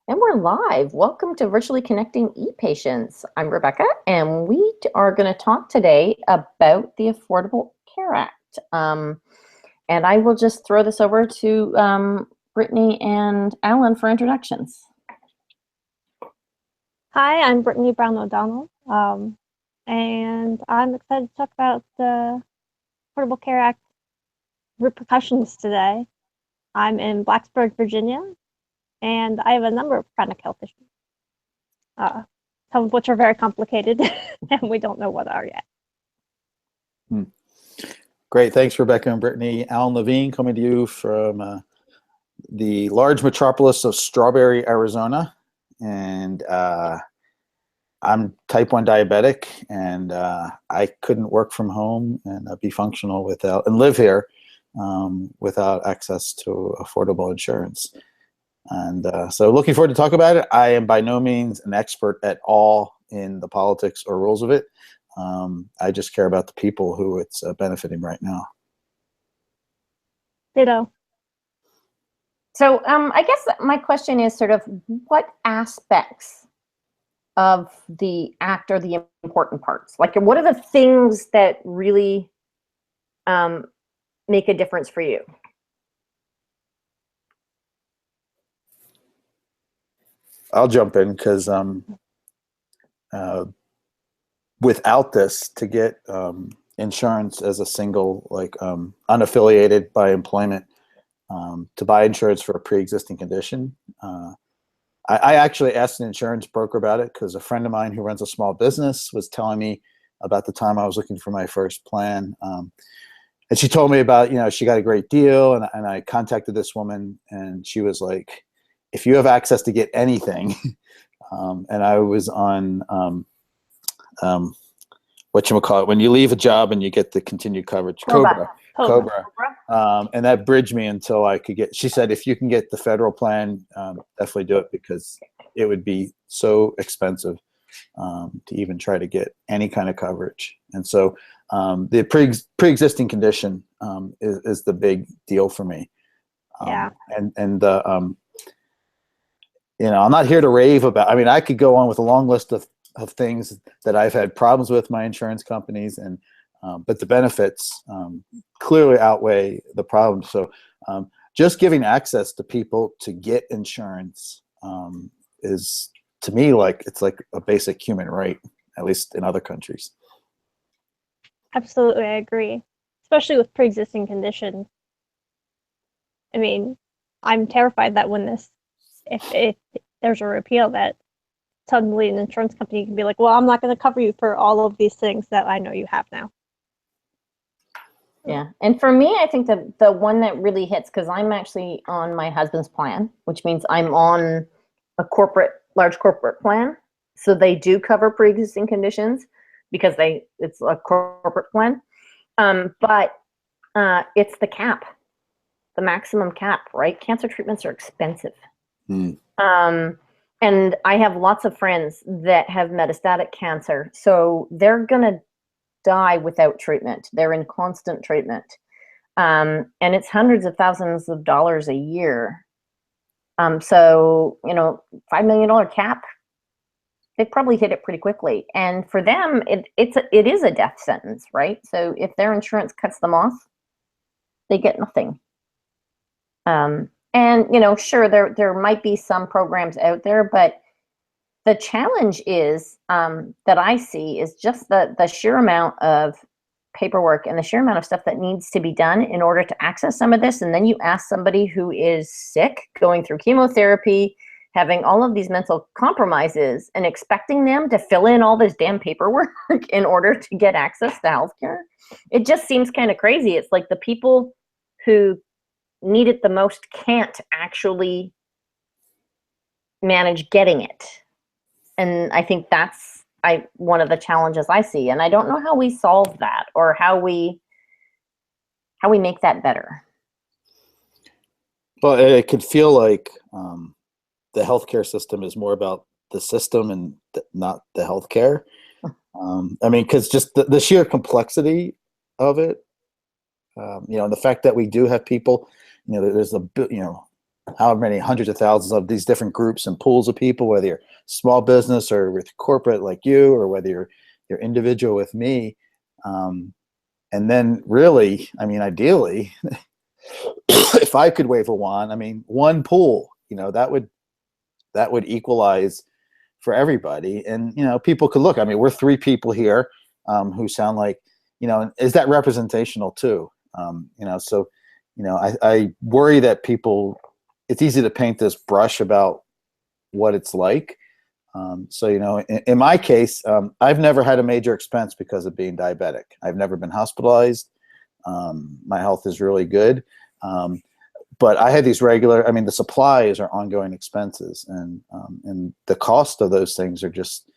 And we're live. Welcome to Virtually Connecting ePatients. I'm Rebecca, and we are going to talk today about the Affordable Care Act. And I will just throw this over to Brittany and Alan for introductions. Hi, I'm Brittany Brown O'Donnell, and I'm excited to talk about the Affordable Care Act repercussions today. I'm in Blacksburg, Virginia, and I have a number of chronic health issues, some of which are very complicated, and we don't know what are yet. Great, thanks Rebecca and Brittany. Alan Levine coming to you from the large metropolis of Strawberry, Arizona, and I'm type 1 diabetic, and I couldn't work from home and be functional without, and live here without access to affordable insurance. And so looking forward to talk about it. I am by no means an expert at all in the politics or rules of it. I just care about the people who it's benefiting right now. Ditto. So I guess my question is sort of what aspects of the act are the important parts? Like, what are the things that really make a difference for you? I'll jump in because without this, to get insurance as a single, like unaffiliated by employment, to buy insurance for a pre-existing condition, I actually asked an insurance broker about it because a friend of mine who runs a small business was telling me about the time I was looking for my first plan. And she told me about, she got a great deal, and I contacted this woman, and she was like, if you have access to get anything, and I was on, whatchamacallit, when you leave a job and you get the continued coverage, COBRA. And that bridged me until I could get, she said, if you can get the federal plan, definitely do it, because it would be so expensive to even try to get any kind of coverage. And so the pre-existing condition is the big deal for me. Yeah. And I'm not here to rave about, I mean, I could go on with a long list of things that I've had problems with my insurance companies, and but the benefits clearly outweigh the problems. So just giving access to people to get insurance is, to me, it's like a basic human right, at least in other countries. Absolutely, I agree. Especially with pre-existing conditions. I mean, I'm terrified that when if there's a repeal, that suddenly an insurance company can be like, well, I'm not going to cover you for all of these things that I know you have now. Yeah. And for me, I think the one that really hits, because I'm actually on my husband's plan, which means I'm on a large corporate plan. So they do cover pre-existing conditions because it's a corporate plan. But it's the cap, the maximum cap, right? Cancer treatments are expensive. And I have lots of friends that have metastatic cancer. So they're going to die without treatment. They're in constant treatment. And it's hundreds of thousands of dollars a year. So, $5 million cap, they probably hit it pretty quickly. And for them, it is a death sentence, right? So if their insurance cuts them off, they get nothing. And, sure, there might be some programs out there, but the challenge is that I see is just the sheer amount of paperwork and the sheer amount of stuff that needs to be done in order to access some of this. And then you ask somebody who is sick, going through chemotherapy, having all of these mental compromises, and expecting them to fill in all this damn paperwork in order to get access to healthcare. It just seems kind of crazy. It's like the people who need it the most can't actually manage getting it. And I think that's one of the challenges I see. And I don't know how we solve that or how we make that better. Well, it could feel like the healthcare system is more about the system and not the healthcare. I mean, because just the sheer complexity of it, and the fact that we do have people, there's how many hundreds of thousands of these different groups and pools of people, whether you're small business or with corporate like you, or whether you're individual with me. And then really, I mean, ideally, if I could wave a wand, I mean, one pool, that would equalize for everybody. And, people could look, I mean, we're three people here who sound like, is that representational too? So, I worry that people, it's easy to paint this brush about what it's like. So, in my case, I've never had a major expense because of being diabetic. I've never been hospitalized. My health is really good. But I had these the supplies are ongoing expenses, and the cost of those things are just,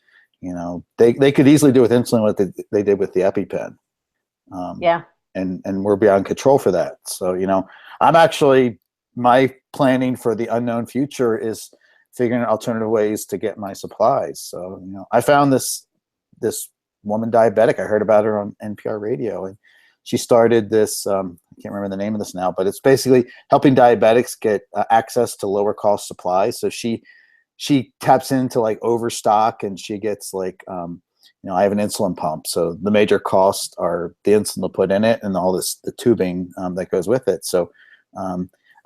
they could easily do with insulin what they did with the EpiPen. Yeah. And we're beyond control for that. So, I'm actually, my planning for the unknown future is figuring out alternative ways to get my supplies. So, I found this woman diabetic. I heard about her on NPR radio, and she started this, I can't remember the name of this now, but it's basically helping diabetics get access to lower cost supplies. So she taps into like overstock, and she gets like, I have an insulin pump. So the major costs are the insulin to put in it and all the tubing that goes with it. So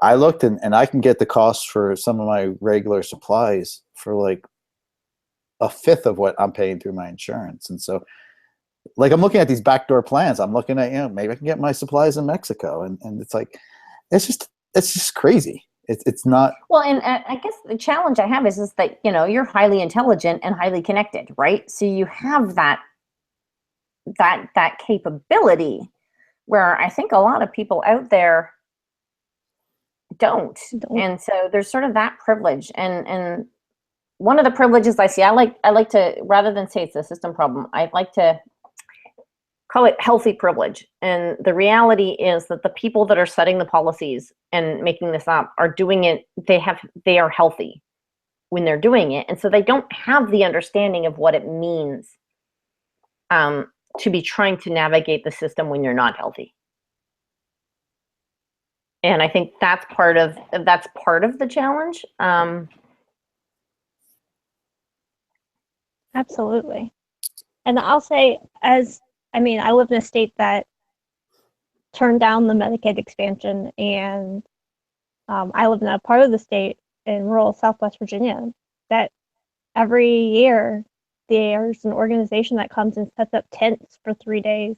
I looked and I can get the cost for some of my regular supplies for like a fifth of what I'm paying through my insurance. And so, like, I'm looking at these backdoor plans. I'm looking at, maybe I can get my supplies in Mexico. And it's like, it's just crazy. It's not. Well, and I guess the challenge I have is that, you're highly intelligent and highly connected, right? So you have that capability where I think a lot of people out there don't. And so there's sort of that privilege. And one of the privileges I see, I like to, rather than say it's a system problem, I like to call it healthy privilege. And the reality is that the people that are setting the policies and making this up are doing it, they are healthy when they're doing it. And so they don't have the understanding of what it means to be trying to navigate the system when you're not healthy. And I think that's part of the challenge. Absolutely. And I'll say, I live in a state that turned down the Medicaid expansion, and I live in a part of the state in rural Southwest Virginia that every year there's an organization that comes and sets up tents for 3 days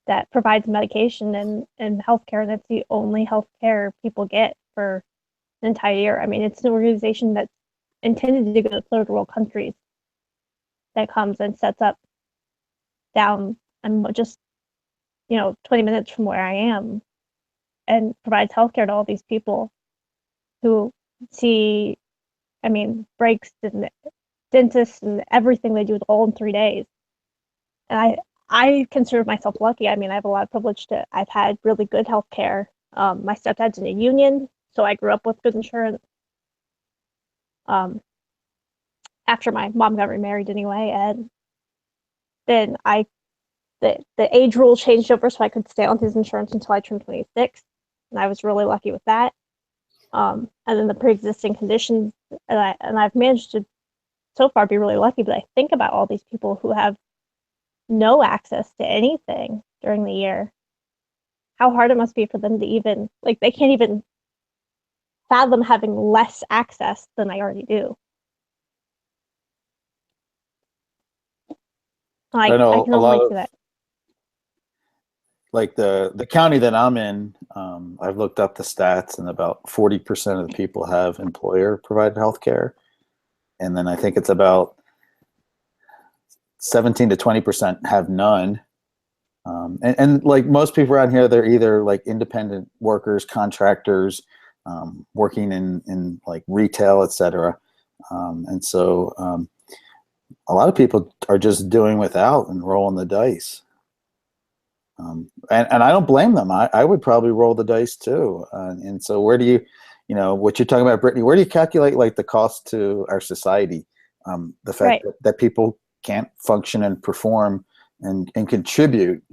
that provides medication and healthcare. And it's the only healthcare people get for an entire year. I mean, it's an organization that's intended to go to third world countries that comes and sets up down and just 20 minutes from where I am and provides healthcare to all these people who see, breaks and dentists and everything they do is all in 3 days. And I consider myself lucky. I have a lot of privilege I've had really good healthcare. My stepdad's in a union, so I grew up with good insurance. After my mom got remarried anyway, and then the age rule changed over so I could stay on his insurance until I turned 26, and I was really lucky with that. And then the pre-existing conditions, and I've managed to so far be really lucky, but I think about all these people who have no access to anything during the year, how hard it must be for them to even, they can't even fathom having less access than I already do. I know can a lot only of, see that. Like the county that I'm in, I've looked up the stats, and about 40% of the people have employer provided health care. And then I think it's about 17 to 20% have none. And like most people around here, they're either like independent workers, contractors, working in like retail, etc. And so a lot of people are just doing without and rolling the dice. And I don't blame them. I would probably roll the dice too. And so where do you, what you're talking about, Brittany, where do you calculate like the cost to our society? The fact that people can't function and perform and contribute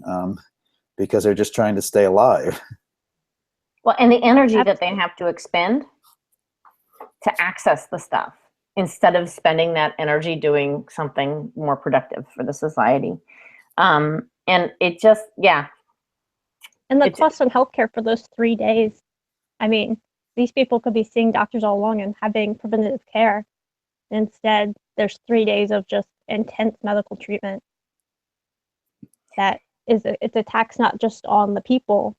because they're just trying to stay alive. Well, and the energy that they have to expend to access the stuff instead of spending that energy doing something more productive for the society. And it just, yeah. And the It's- cost on healthcare for those 3 days. I mean, these people could be seeing doctors all along and having preventative care. Instead, there's 3 days of just intense medical treatment. That it's a tax not just on the people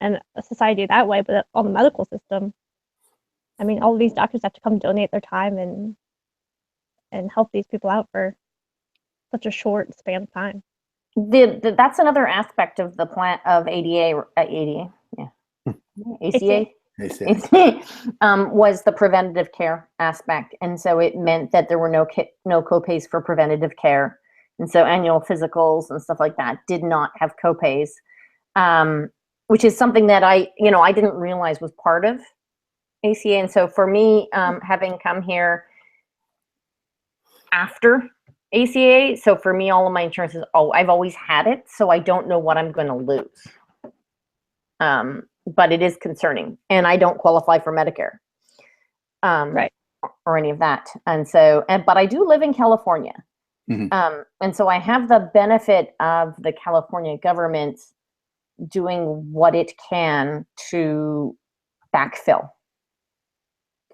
and a society that way, but on the medical system. I mean, all of these doctors have to come donate their time and help these people out for such a short span of time. That's another aspect of the plan of ADA, yeah, ACA. Was the preventative care aspect, and so it meant that there were no copays for preventative care, and so annual physicals and stuff like that did not have copays, which is something that I didn't realize was part of ACA. And so for me, having come here after ACA, so for me, all of my insurances, I've always had it, so I don't know what I'm going to lose. But it is concerning, and I don't qualify for Medicare, Right, or any of that. And so, but I do live in California, and so I have the benefit of the California government doing what it can to backfill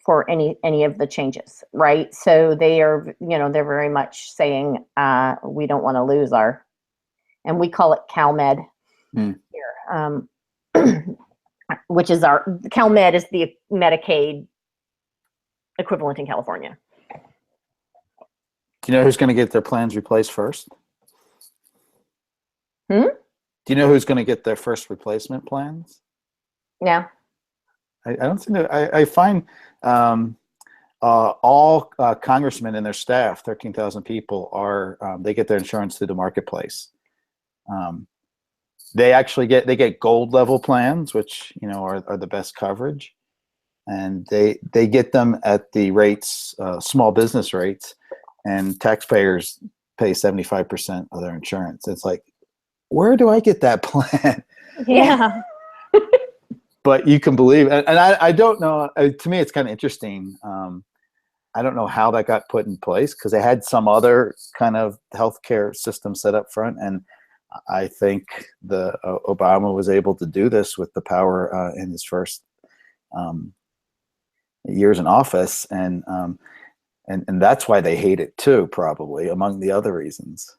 for any of the changes, right? So they are, they're very much saying we don't want to lose our, and we call it CalMed here. Which is CalMed is the Medicaid equivalent in California. Do you know who's going to get their plans replaced first? Do you know who's going to get their first replacement plans? Yeah. I don't think that I find all congressmen and their staff, 13,000 people, they get their insurance through the marketplace. They actually get gold level plans, which are the best coverage, and they get them at the rates, small business rates, and taxpayers pay 75% of their insurance. It's like, where do I get that plan? yeah. But you can believe, and I don't know. To me, it's kind of interesting. I don't know how that got put in place, because they had some other kind of healthcare system set up front, and I think the Obama was able to do this with the power in his first years in office, and that's why they hate it too, probably, among the other reasons.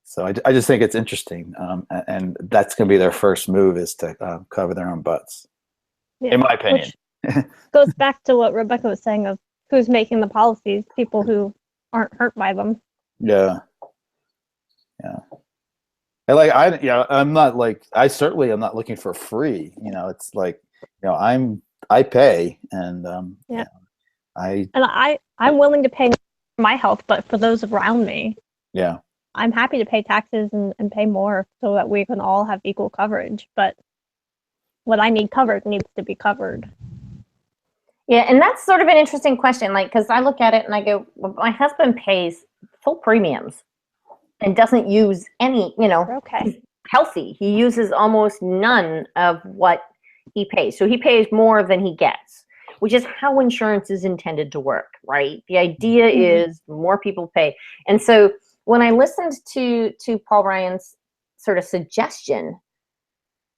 So I just think it's interesting, and that's going to be their first move, is to cover their own butts, in my opinion. Which goes back to what Rebecca was saying of who's making the policies, people who aren't hurt by them. Yeah. And I'm not like, I certainly am not looking for free. It's like, I pay, and I'm willing to pay for my health, but for those around me, yeah, I'm happy to pay taxes and pay more so that we can all have equal coverage. But what I need covered needs to be covered. Yeah, and that's sort of an interesting question, because I look at it and I go, well, my husband pays full premiums and doesn't use any, Okay. he's healthy. He uses almost none of what he pays. So he pays more than he gets, which is how insurance is intended to work, right? The idea is more people pay. And so when I listened to Paul Ryan's sort of suggestion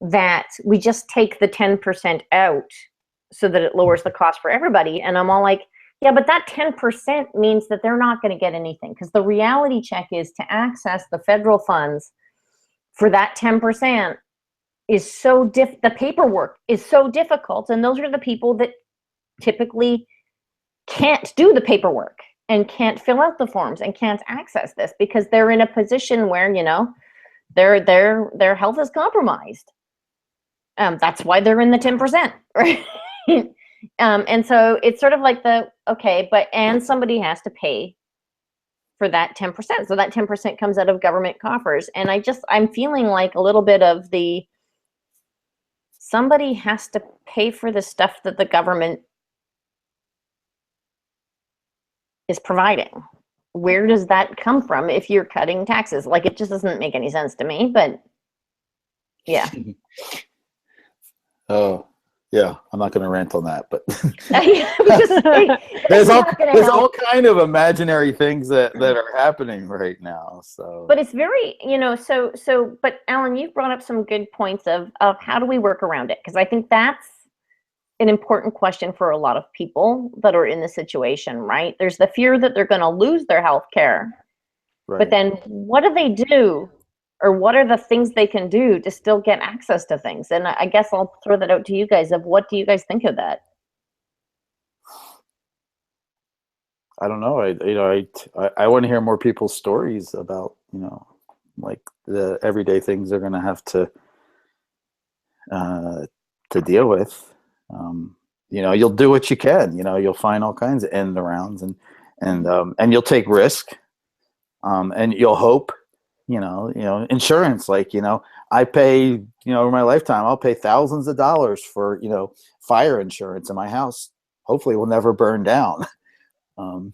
that we just take the 10% out so that it lowers the cost for everybody, and I'm all like, yeah, but that 10% means that they're not going to get anything, because the reality check is to access the federal funds for that 10% is so the paperwork is so difficult, and those are the people that typically can't do the paperwork and can't fill out the forms and can't access this because they're in a position where their health is compromised. That's why they're in the 10%, right? And so it's sort of like and somebody has to pay for that 10%. So that 10% comes out of government coffers. And I'm feeling like a little bit of somebody has to pay for the stuff that the government is providing. Where does that come from if you're cutting taxes? It just doesn't make any sense to me, but yeah. Oh, yeah. I'm not going to rant on that, but There's there's all kind of imaginary things that are happening right now. So, but it's very, but Alan, you've brought up some good points of how do we work around it? Because I think that's an important question for a lot of people that are in the situation, right? There's the fear that they're going to lose their health care, right. but then what do they do? Or what are the things they can do to still get access to things? And I guess I'll throw that out to you guys of what do you guys think of that? I don't know. I want to hear more people's stories about, like the everyday things they're going to have to deal with. You'll do what you can. You'll find all kinds of end arounds, and you'll take risk, and you'll hope. Insurance. Like I pay. Over my lifetime, I'll pay thousands of dollars for fire insurance, and my house hopefully will never burn down. I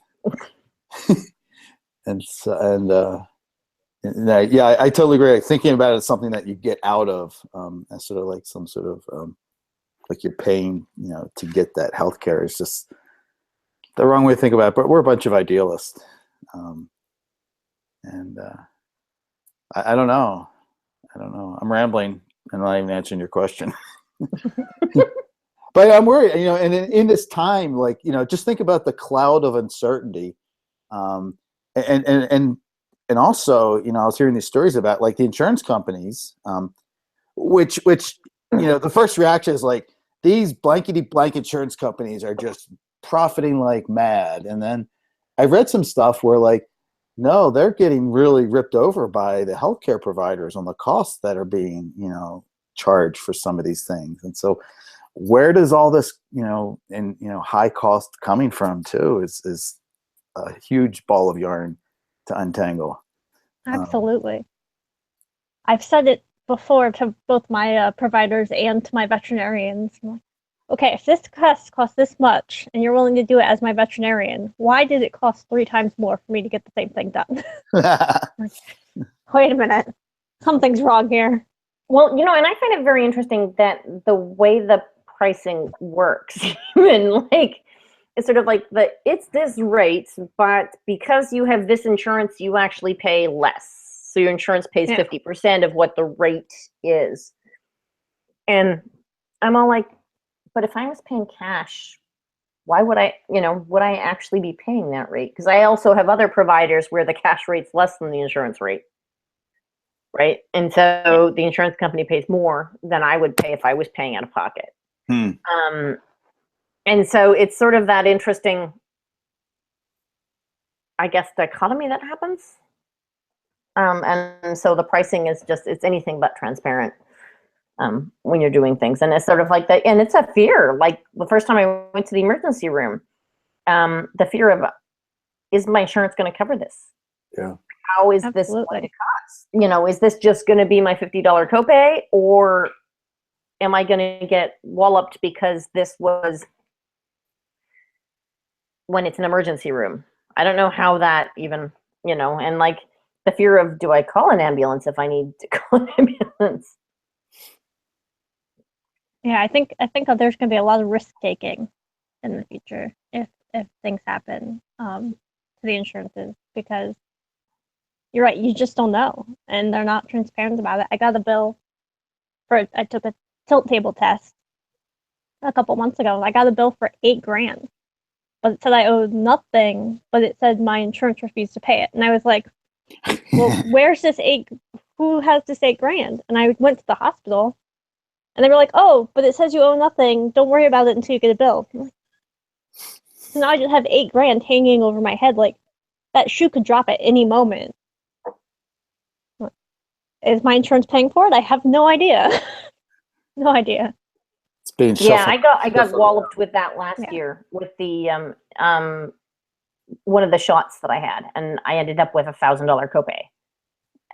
totally agree. Thinking about it as something that you get out of, as sort of like some sort of like you're paying, to get that healthcare is just the wrong way to think about it. But we're a bunch of idealists, I don't know. I'm rambling and not even answering your question. But I'm worried, and in this time, like, just think about the cloud of uncertainty. And also, I was hearing these stories about like the insurance companies, which the first reaction is like, these blankety blank insurance companies are just profiting like mad. And then I read some stuff where like, no, they're getting really ripped over by the healthcare providers on the costs that are being, charged for some of these things. And so where does all this, high cost coming from too is a huge ball of yarn to untangle. Absolutely. I've said it before to both my providers and to my veterinarians. I'm like, okay, if this costs this much and you're willing to do it as my veterinarian, why did it cost 3 times more for me to get the same thing done? Wait a minute. Something's wrong here. Well, and I find it very interesting that the way the pricing works, even like, it's sort of like it's this rate, but because you have this insurance, you actually pay less. So your insurance pays 50% of what the rate is. And I'm all like, but if I was paying cash, why would would I actually be paying that rate? Because I also have other providers where the cash rate's less than the insurance rate. Right. And so the insurance company pays more than I would pay if I was paying out of pocket. And so it's sort of that interesting, I guess, dichotomy that happens. And so the pricing is it's anything but transparent when you're doing things. And it's sort of like that. And it's a fear. Like the first time I went to the emergency room, the fear of, is my insurance going to cover this? Yeah. How is this going to cost? Is this just going to be my $50 copay, or am I going to get walloped because this was when it's an emergency room? I don't know how that even, and like the fear of, do I call an ambulance if I need to call an ambulance? Yeah, I think there's going to be a lot of risk taking in the future if things happen to the insurances, because you're right, you just don't know, and they're not transparent about it. I got a bill I took a tilt table test a couple months ago, and I got a bill for $8,000, but it said I owed nothing, but it said my insurance refused to pay it, and I was like, well, where's this who has this $8,000? And I went to the hospital, and they were like, oh, but it says you owe nothing. Don't worry about it until you get a bill. So now I just have $8,000 hanging over my head, like that shoe could drop at any moment. Is my insurance paying for it? I have no idea. No idea. It's being I got walloped with that last year with the one of the shots that I had, and I ended up with $1,000 copay.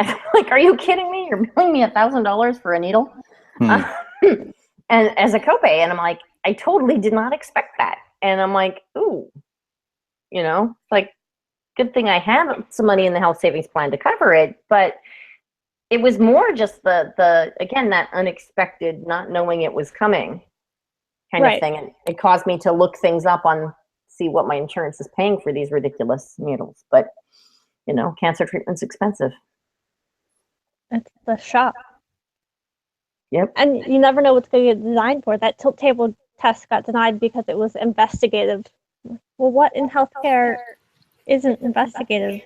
And I'm like, are you kidding me? You're billing me $1,000 for a needle? And as a copay, and I'm like, I totally did not expect that. And I'm like, ooh, like, good thing I have some money in the health savings plan to cover it, but it was more just the again, that unexpected, not knowing it was coming kind of Right. thing. And it caused me to look things up on, see what my insurance is paying for these ridiculous needles. But, you know, cancer treatment's expensive. It's the shock. Yep. And you never know what's going to get designed for. That tilt table test got denied because it was investigative. Well, what in healthcare isn't investigative?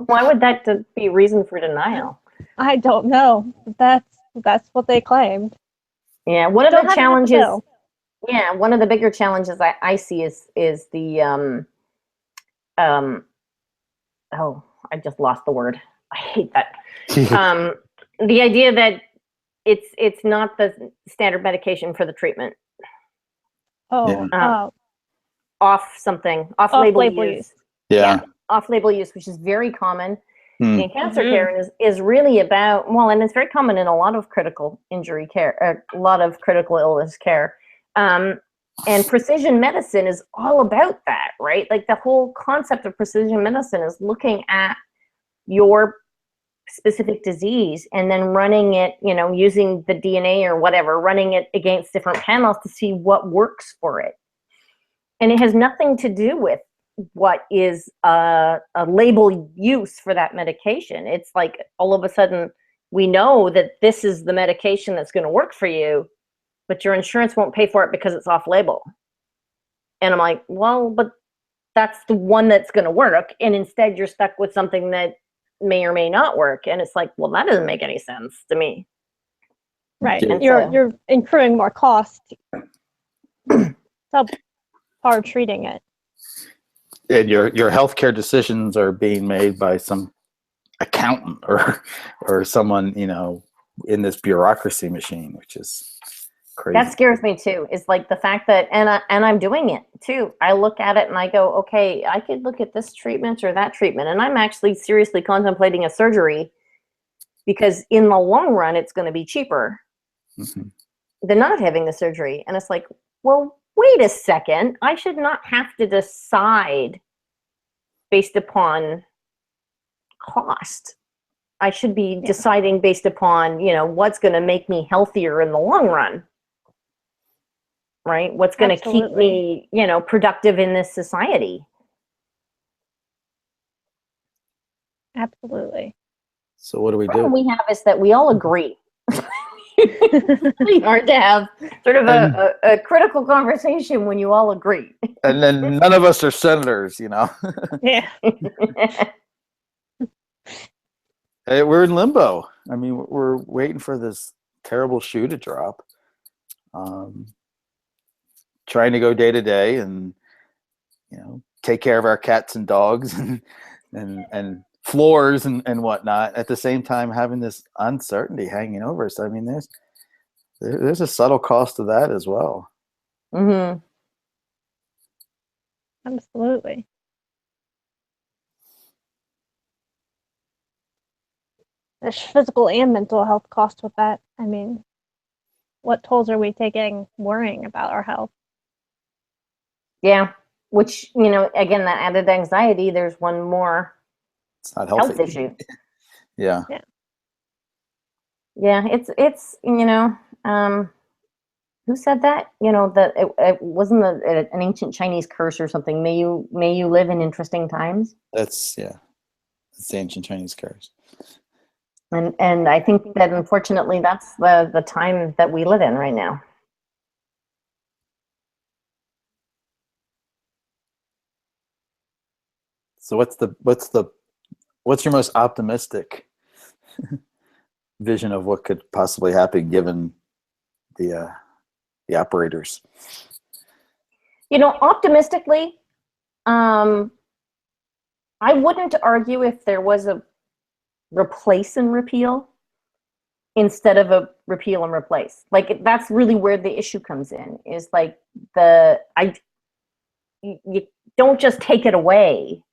Why would that be reason for denial? I don't know. That's what they claimed. Yeah, one of Don't the have to challenges. bill. Yeah, one of the bigger challenges I see is the oh, I just lost the word. I hate that. The idea that it's not the standard medication for the treatment. Oh, Yeah. Off-label Off-label use. use. Yeah. Off-label use, which is very common Hmm. in cancer Mhm. care, and is really about, well, and it's very common in a lot of critical injury care, a lot of critical illness care. And precision medicine is all about that, right? Like the whole concept of precision medicine is looking at your specific disease and then running it, you know, using the DNA or whatever, running it against different panels to see what works for it. And it has nothing to do with what is a label use for that medication. It's like all of a sudden we know that this is the medication that's going to work for you, but your insurance won't pay for it because it's off label. And I'm like, well, but that's the one that's going to work. And instead you're stuck with something that may or may not work. And it's like, well, that doesn't make any sense to me. Right. Yeah. And you're incurring more cost subpar treating it. And your healthcare decisions are being made by some accountant or someone, you know, in this bureaucracy machine, which is crazy. That scares me too. Is like the fact that, and I'm doing it too. I look at it and I go, okay, I could look at this treatment or that treatment, and I'm actually seriously contemplating a surgery because in the long run, it's going to be cheaper Mhm. than not having the surgery. And it's like, well, wait a second. I should not have to decide based upon cost. I should be deciding based upon, you know, what's going to make me healthier in the long run. Right? What's going to keep Absolutely. me, you know, productive in this society. Absolutely. So what do we The problem do? we have is that we all agree. It's really hard to have sort of a critical conversation when you all agree. And then none of us are senators, you know. Yeah. Hey, we're in limbo. I mean, we're waiting for this terrible shoe to drop. Trying to go day to day and, you know, take care of our cats and dogs and floors and whatnot. At the same time, having this uncertainty hanging over us. I mean, there's a subtle cost to that as well. Mm-hmm. Absolutely. There's physical and mental health costs with that. I mean, what tolls are we taking worrying about our health? Yeah. Which, you know, again, that added anxiety, there's one more It's not health healthy. issue. Yeah. Yeah, it's you know, who said that? You know, that it wasn't an ancient Chinese curse or something. May you live in interesting times. That's the ancient Chinese curse. And I think that unfortunately that's the time that we live in right now. So what's your most optimistic vision of what could possibly happen given the operators? You know, optimistically, I wouldn't argue if there was a replace and repeal instead of a repeal and replace. Like that's really where the issue comes in. Is like you don't just take it away.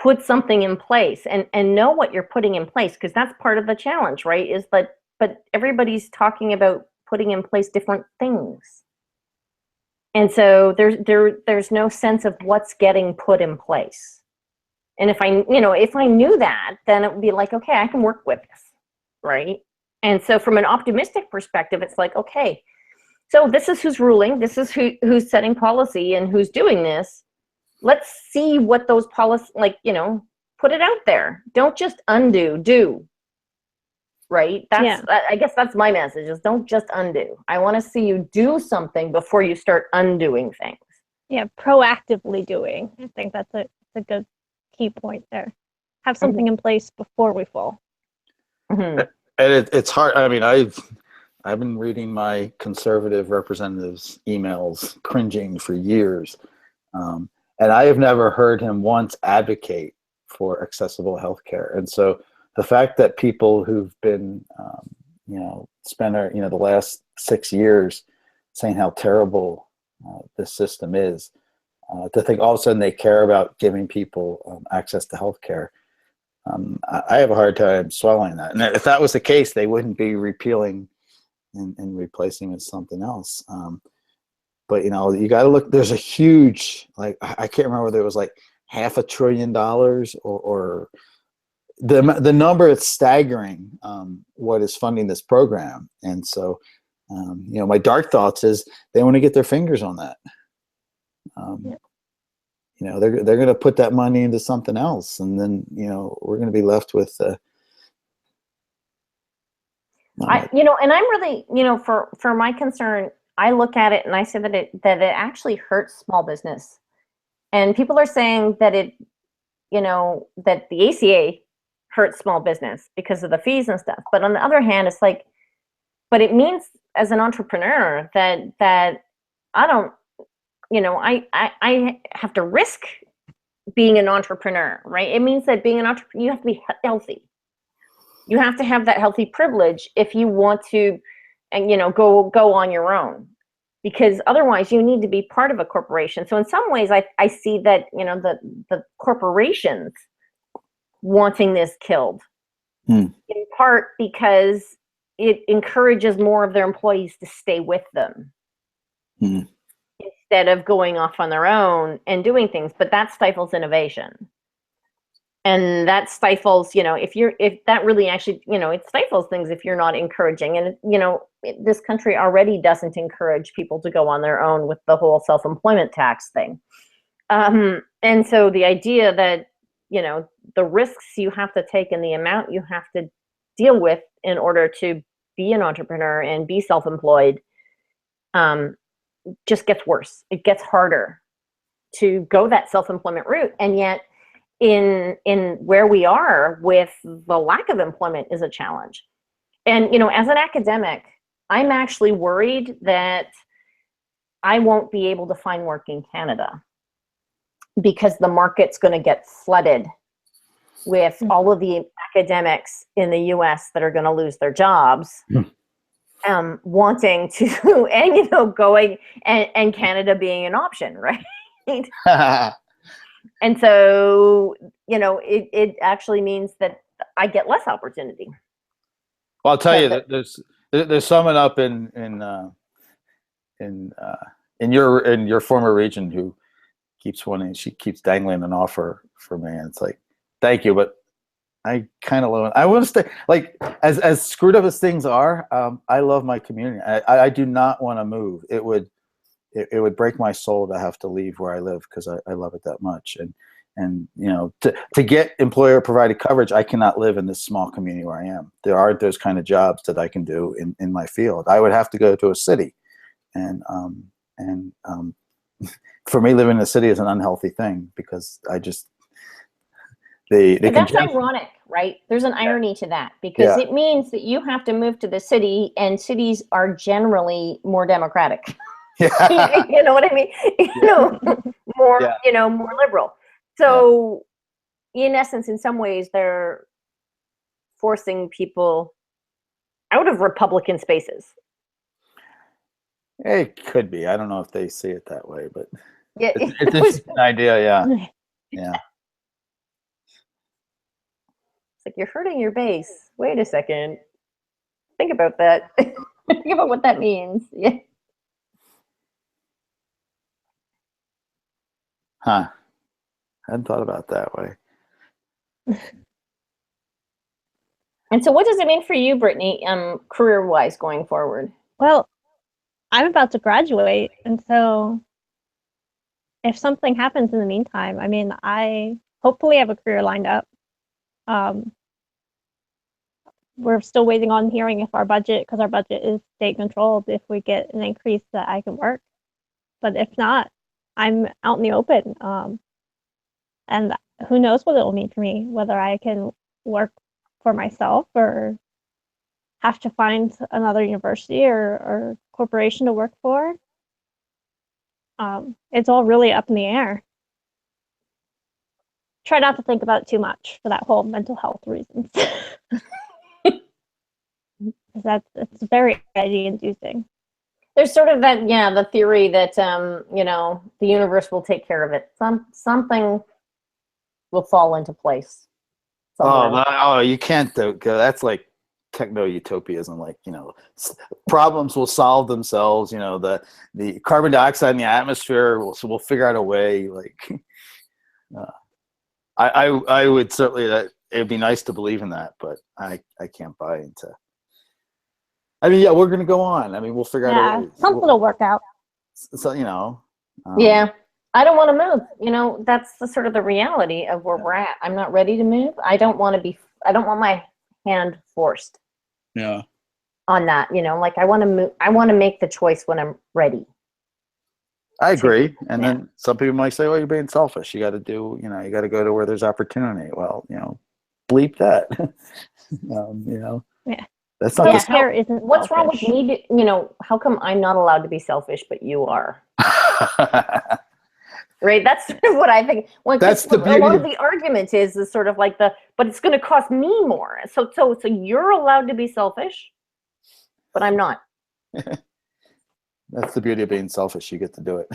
Put something in place and know what you're putting in place, because that's part of the challenge, right? Is that, but everybody's talking about putting in place different things. And so there's no sense of what's getting put in place. And if I knew that, then it would be like, okay, I can work with this, right? And so from an optimistic perspective, it's like, okay, so this is who's ruling, this is who's setting policy and who's doing this. Let's see what those policies, put it out there. Don't just undo, do. Right? I guess that's my message, is don't just undo. I want to see you do something before you start undoing things. Yeah, proactively doing. I think that's a good key point there. Have something in place before we fall. Mm-hmm. And it's hard. I mean, I've been reading my conservative representatives' emails, cringing for years, and I have never heard him once advocate for accessible healthcare. And so the fact that people who've been, spent the last 6 years saying how terrible this system is, to think all of a sudden they care about giving people access to healthcare. I have a hard time swallowing that. And if that was the case, they wouldn't be repealing and replacing with something else. But you got to look. There's a huge, I can't remember whether it was like $500 billion or the number. It's staggering what is funding this program. And so, my dark thoughts is they want to get their fingers on that. They're going to put that money into something else, and then we're going to be left with. And I'm really, for my concern, I look at it and I say that it actually hurts small business, and people are saying that that the ACA hurts small business because of the fees and stuff. But on the other hand, it's like, but it means as an entrepreneur that I don't. I have to risk being an entrepreneur, right? It means that being an entrepreneur, you have to be healthy. You have to have that healthy privilege if you want to, and go on your own, because otherwise you need to be part of a corporation. So in some ways, I see that the corporations wanting this killed, in part because it encourages more of their employees to stay with them. Instead of going off on their own and doing things. But that stifles innovation, and that stifles, if that really actually, it stifles things if you're not encouraging. And this country already doesn't encourage people to go on their own with the whole self-employment tax thing. And so the idea that the risks you have to take and the amount you have to deal with in order to be an entrepreneur and be self-employed just gets worse. It gets harder to go that self-employment route. And yet in where we are with the lack of employment is a challenge. And, as an academic, I'm actually worried that I won't be able to find work in Canada because the market's going to get flooded with all of the academics in the US that are going to lose their jobs. Wanting to, and going and Canada being an option, right? And so it actually means that I get less opportunity. Well, I'll tell you that there's someone up in your former region who she keeps dangling an offer for me, and it's like, thank you, but I kind of love it. I want to stay, as screwed up as things are. I love my community. I do not want to move. It would break my soul to have to leave where I live because I love it that much. And to get employer provided coverage, I cannot live in this small community where I am. There aren't those kind of jobs that I can do in my field. I would have to go to a city, and for me, living in a city is an unhealthy thing because I just. That's ironic, right? There's an irony to that because it means that you have to move to the city, and cities are generally more democratic. Yeah. You know what I mean? More liberal. So in essence, in some ways, they're forcing people out of Republican spaces. It could be. I don't know if they see it that way, but it's an idea. Yeah. It's like, you're hurting your base. Wait a second. Think about that. Think about what that means. Yeah. Huh. I hadn't thought about it that way. And so what does it mean for you, Brittany, career-wise going forward? Well, I'm about to graduate, and so if something happens in the meantime, I mean, I hopefully have a career lined up. We're still waiting on hearing if our budget, because our budget is state controlled, if we get an increase that I can work. But if not, I'm out in the open. And who knows what it will mean for me, whether I can work for myself or have to find another university or corporation to work for. It's all really up in the air. Try not to think about it too much for that whole mental health reasons. It's very anxiety inducing. There's sort of that, yeah, the theory that the universe will take care of it. Something will fall into place. You can't do. That's like techno-utopianism. Like, problems will solve themselves. The carbon dioxide in the atmosphere, we'll figure out a way. Like, I would certainly, it'd be nice to believe in that, but I can't buy into. I mean, yeah, we're going to go on. I mean, we'll figure out a way. Something will work out. So, yeah, I don't want to move. That's the sort of the reality of where we're at. I'm not ready to move. I don't want my hand forced. Yeah. On that, like I want to move. I want to make the choice when I'm ready. I agree. And then some people might say, well, you're being selfish. You got to do, you got to go to where there's opportunity. Well, bleep that. Yeah. That's not what's selfish. Wrong with me? How come I'm not allowed to be selfish, but you are? Right. That's sort of what I think. That's the beauty. A lot of the argument is sort of like but it's going to cost me more. So you're allowed to be selfish, but I'm not. That's the beauty of being selfish. You get to do it.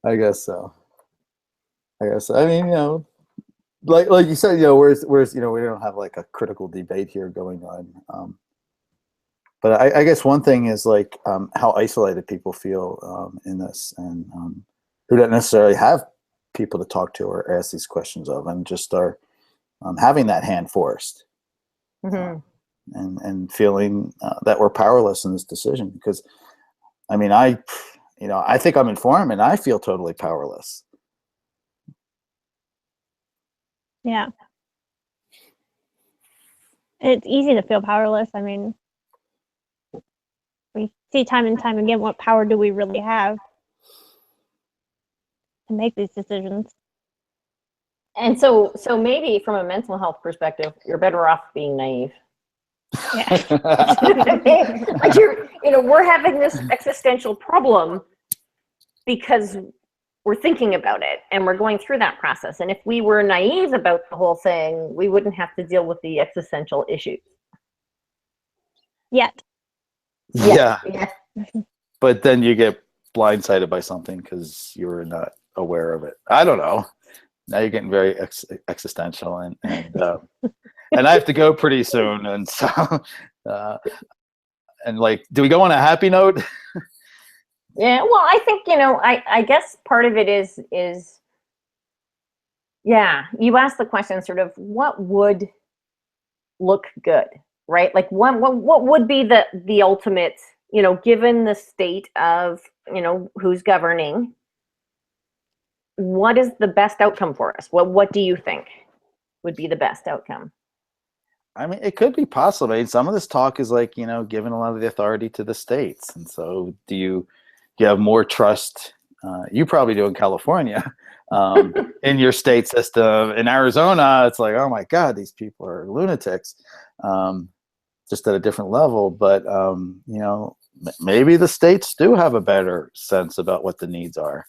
I guess so. I mean, like you said, where's we don't have like a critical debate here going on. But I guess one thing is like how isolated people feel in this, and who don't necessarily have people to talk to or ask these questions of, and just are having that hand forced, and feeling that we're powerless in this decision. Because, I mean, I think I'm informed, and I feel totally powerless. Yeah. It's easy to feel powerless. I mean, we see time and time again, what power do we really have to make these decisions? And so maybe from a mental health perspective, you're better off being naive. Yeah. Like we're having this existential problem because we're thinking about it and we're going through that process. And if we were naive about the whole thing, we wouldn't have to deal with the existential issues. Yet. Yeah. But then you get blindsided by something because you were not aware of it. I don't know. Now you're getting very existential, and I have to go pretty soon, and so and like, do we go on a happy note? Yeah, well, I think I guess part of it is you asked the question sort of what would look good, right? Like what would be the ultimate, given the state of who's governing, what is the best outcome for us? What do you think would be the best outcome? I mean, it could be possible. I mean, some of this talk is like, giving a lot of the authority to the states. And so do you have more trust? You probably do in California, in your state system. In Arizona, it's like, oh my God, these people are lunatics, just at a different level. But, maybe the states do have a better sense about what the needs are.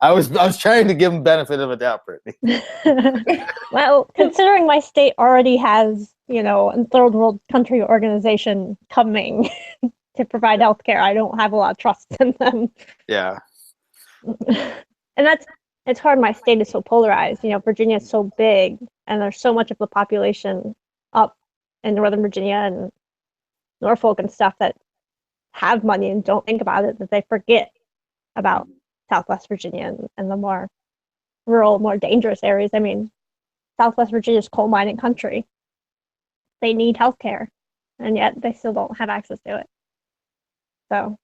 I was trying to give them benefit of a doubt, Brittany. Well, considering my state already has, a third world country organization coming to provide healthcare, I don't have a lot of trust in them. Yeah. And it's hard. My state is so polarized. Virginia is so big, and there's so much of the population up in Northern Virginia and Norfolk and stuff that have money and don't think about it, that they forget about Southwest Virginia and the more rural, more dangerous areas. I mean, Southwest Virginia is coal mining country. They need healthcare, and yet they still don't have access to it. So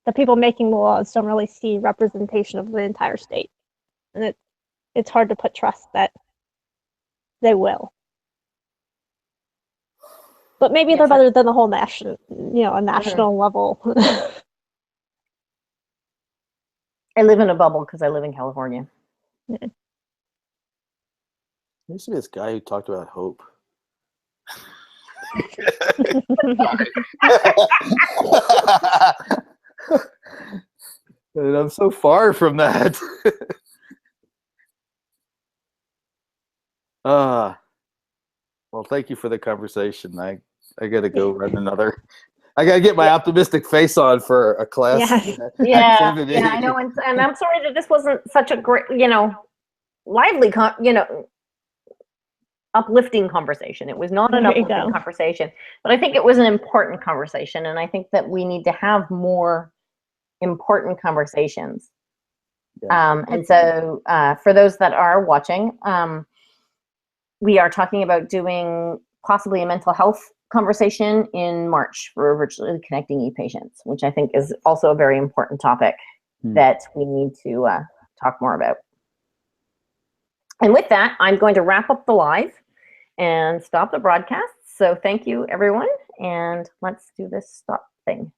the people making the laws don't really see representation of the entire state, and it's hard to put trust that they will. But maybe they're better than the whole national, a national level. I live in a bubble because I live in California. There used to be this guy who talked about hope. And I'm so far from that. Well, thank you for the conversation. I gotta go run another. I gotta get my optimistic face on for a class activity. Yeah, I know, and I'm sorry that this wasn't such a great, lively, uplifting conversation. It was not an uplifting conversation, but I think it was an important conversation, and I think that we need to have more important conversations. Yeah. And so, for those that are watching, we are talking about doing possibly a mental health conversation in March for virtually connecting e-patients, which I think is also a very important topic that we need to talk more about. And with that, I'm going to wrap up the live and stop the broadcast. So thank you, everyone. And let's do this stop thing.